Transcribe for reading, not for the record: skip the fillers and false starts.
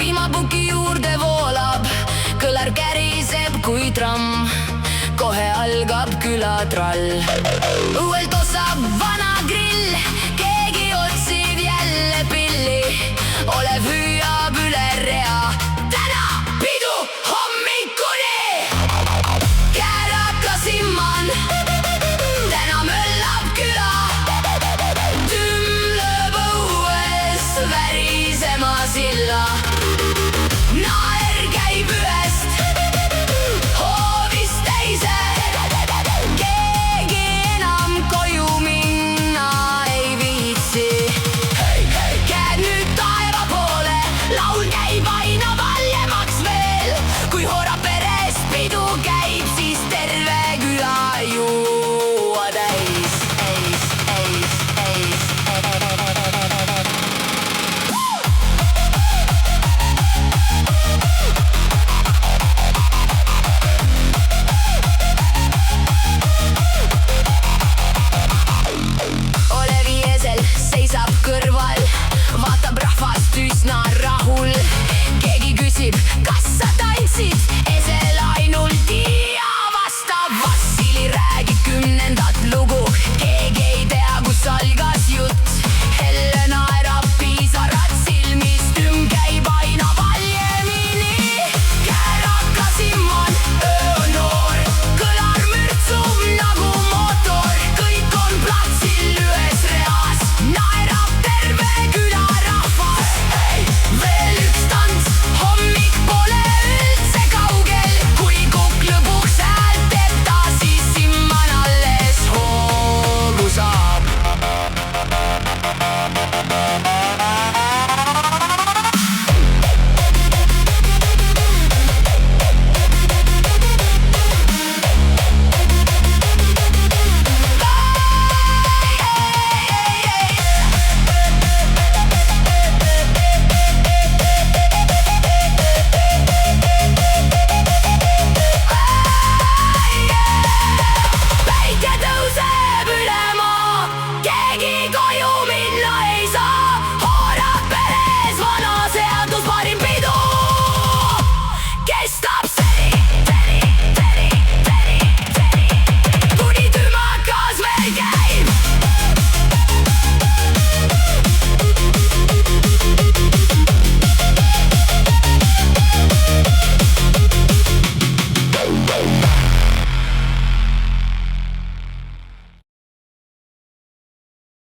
vihmapuki juurde voolab, kõlar käriseb kui tramm. Kohe algab külatrall. Õuel tossab vana grill, keegi otsib jälle pilli. Olev hüüab üle rea, täna pidu hommikuni. Kääraka simman, täna möllab küla. Tümm lööb õues värisema silla. Naer käib ühest hoovist teise. Keegi enam koju minna ei viitsi. Käed nüüd taeva poole, laul käib aina valjemaks veel. Kui Hoora peres pidu käib, siis terve küla juua täis. Olev Jeesel seisab kõrval, vaatab rahvast üsna rahul. Keegi küsib, kas sa tantsid?